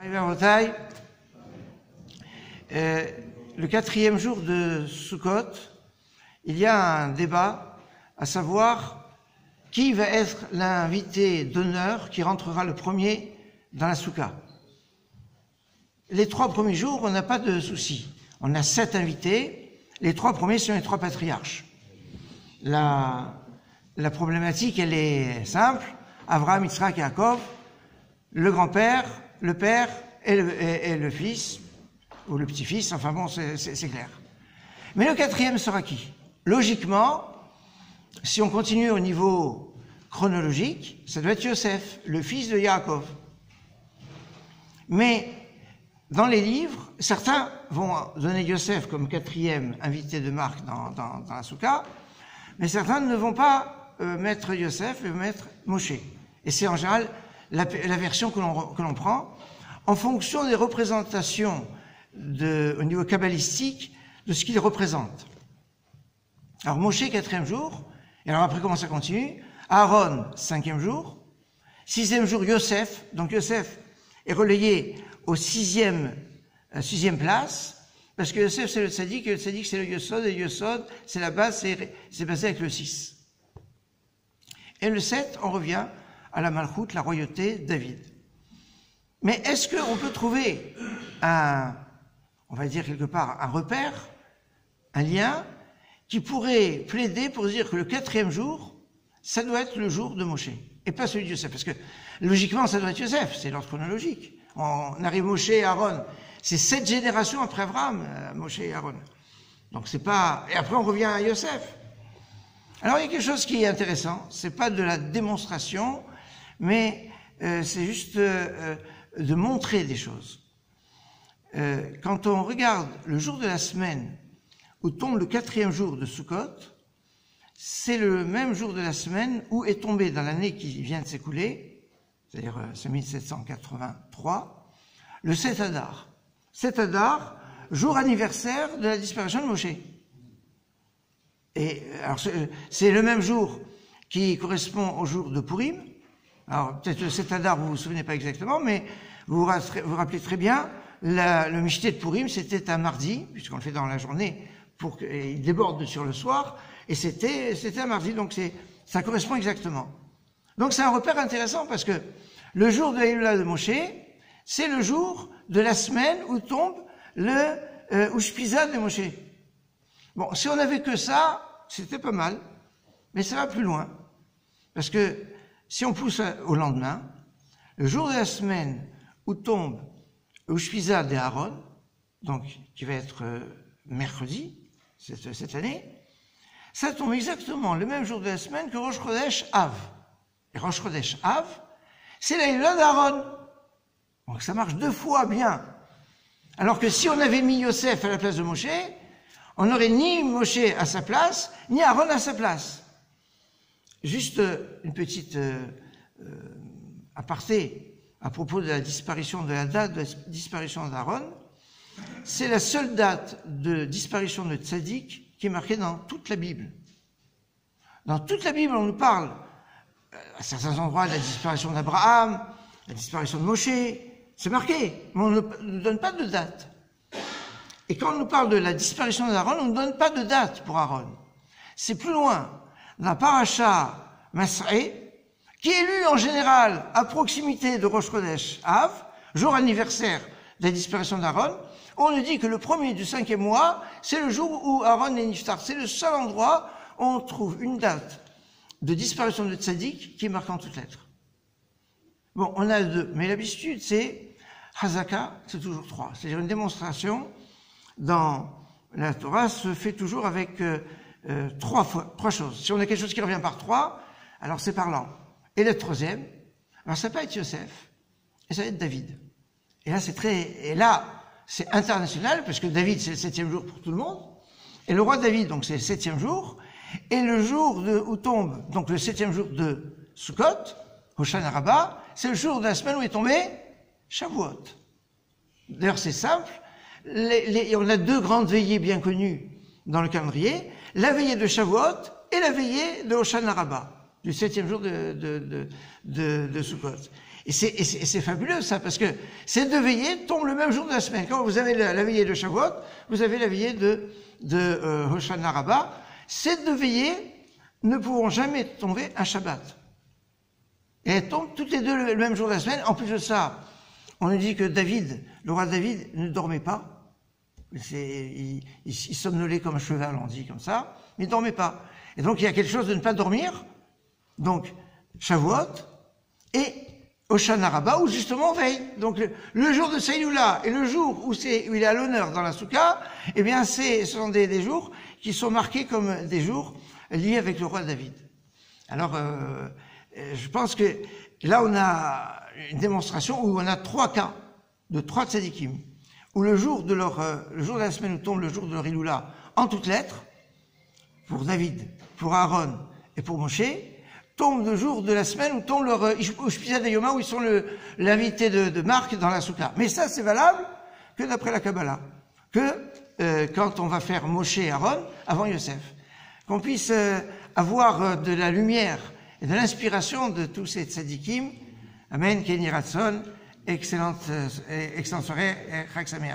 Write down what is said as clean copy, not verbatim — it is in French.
Le quatrième jour de Sukkot, il y a un débat à savoir qui va être l'invité d'honneur qui rentrera le premier dans la soukha. Les 3 premiers jours, on n'a pas de souci. On a 7 invités. Les 3 premiers sont les 3 patriarches. La problématique, elle est simple. Abraham, Yitzhak et Yaakov, le grand-père, le père et le fils, ou le petit-fils, enfin bon, c'est clair. Mais le 4e sera qui? Logiquement, si on continue au niveau chronologique, ça doit être Yosef, le fils de Yaakov. Mais dans les livres, certains vont donner Yosef comme 4e invité de marque dans la soukha, mais certains ne vont pas mettre Yosef, ils vont mettre Moshe. Et c'est en général la version que l'on prend en fonction des représentations au niveau kabbalistique de ce qu'il représente. Alors Moshe, 4e jour, et alors après comment ça continue? Aaron, 5e jour, 6e jour Yosef, donc Yosef est relayé au 6e place, parce que Yosef c'est le tzaddik, et le tzaddik c'est le Yosod, et le Yosod c'est la base, c'est basé avec le 6. Et le 7, on revient à la Malchout, la royauté, David. Mais est-ce qu'on peut trouver on va dire quelque part, un repère, un lien, qui pourrait plaider pour dire que le 4e jour, ça doit être le jour de Moshe, et pas celui de Yosef, parce que logiquement, ça doit être Yosef, c'est l'ordre chronologique. On arrive Moshe et Aaron, c'est 7 générations après Abraham, Moshe et Aaron. Donc c'est pas... Et après on revient à Yosef. Alors il y a quelque chose qui est intéressant, c'est pas de la démonstration, mais c'est juste de montrer des choses. Quand on regarde le jour de la semaine où tombe le 4e jour de Sukkot, c'est le même jour de la semaine où est tombé dans l'année qui vient de s'écouler, c'est-à-dire c'est 1783, le 7 Adar. 7 Adar, jour anniversaire de la disparition de Moshe. Et alors c'est le même jour qui correspond au jour de Purim. Alors peut-être le 7 Adar, vous vous souvenez pas exactement, mais vous vous rappelez très bien, le Mishté de Purim, c'était un mardi, puisqu'on le fait dans la journée, il déborde sur le soir, et c'était un mardi, donc ça correspond exactement. Donc c'est un repère intéressant, parce que le jour de la Hillula de Moshe, c'est le jour de la semaine où tombe le Ushpiza de Moshe. Bon, si on n'avait que ça, c'était pas mal, mais ça va plus loin, parce que si on pousse au lendemain, le jour de la semaine où tombe Ushpiza de Aaron, donc qui va être mercredi cette année, ça tombe exactement le même jour de la semaine que Rosh Chodesh Av. Et Rosh Chodesh Av, c'est la Hillula d'Aaron. Donc ça marche 2 fois bien. Alors que si on avait mis Yosef à la place de Moshe, on n'aurait ni Moshe à sa place, ni Aaron à sa place. Juste une petite aparté à propos de la disparition, de la date de la disparition d'Aaron. C'est la seule date de disparition de Tzaddik qui est marquée dans toute la Bible. Dans toute la Bible, on nous parle, à certains endroits, de la disparition d'Abraham, la disparition de Moshe, c'est marqué, mais on ne nous donne pas de date. Et quand on nous parle de la disparition d'Aaron, on ne donne pas de date pour Aaron. C'est plus loin, dans la paracha Masré, qui est lu en général à proximité de Rosh Chodesh Av, jour anniversaire de la disparition d'Aaron, on nous dit que le 1er du 5e mois, c'est le jour où Aaron est niftar. C'est le seul endroit où on trouve une date de disparition de Tzaddik qui est marquée en toutes lettres. Bon, on a 2, mais l'habitude, c'est Hazaka, c'est toujours 3. C'est-à-dire une démonstration dans la Torah se fait toujours avec 3 choses. Si on a quelque chose qui revient par 3, alors c'est parlant. Et le 3e, alors ça peut être Yosef, et ça va être David. Et là, c'est international, parce que David, c'est le 7e jour pour tout le monde, et le roi David, donc c'est le 7e jour, et le jour où tombe, donc le 7e jour de Sukkot, Hoshana Rabbah, c'est le jour de la semaine où est tombé Shavuot. D'ailleurs, c'est simple, on a 2 grandes veillées bien connues dans le calendrier, la veillée de Shavuot et la veillée de Hoshana Rabbah, du 7e jour de Sukkot. Et c'est fabuleux ça, parce que ces deux veillées tombent le même jour de la semaine. Quand vous avez la veillée de Shavuot, vous avez la veillée de Hoshana Rabbah. Ces deux veillées ne pourront jamais tomber un Shabbat. Et elles tombent toutes les deux le même jour de la semaine. En plus de ça, on nous dit que David, le roi David, ne dormait pas. Il somnolait comme un cheval, on dit comme ça, mais il ne dormait pas. Et donc il y a quelque chose de ne pas dormir. Donc Shavuot et Hoshana Rabbah, où justement on veille. Donc le jour de Saïloula et le jour où il est à l'honneur dans la Souka, eh bien ce sont des jours qui sont marqués comme des jours liés avec le roi David. Alors je pense que là on a une démonstration où on a 3 cas de 3 tzadikim, où le jour de la semaine où tombe le jour de leur Iloula en toutes lettres, pour David, pour Aaron et pour Moshe, tombe le jour de la semaine où tombe leur Ushpizat de Yoma, où ils sont l'invité de Marc dans la Souka. Mais ça, c'est valable que d'après la Kabbalah, que quand on va faire Moshe et Aaron avant Yosef, qu'on puisse avoir de la lumière et de l'inspiration de tous ces tzadikim. Amen, Kenny Ratson, excellente soirée, Chag Sameach.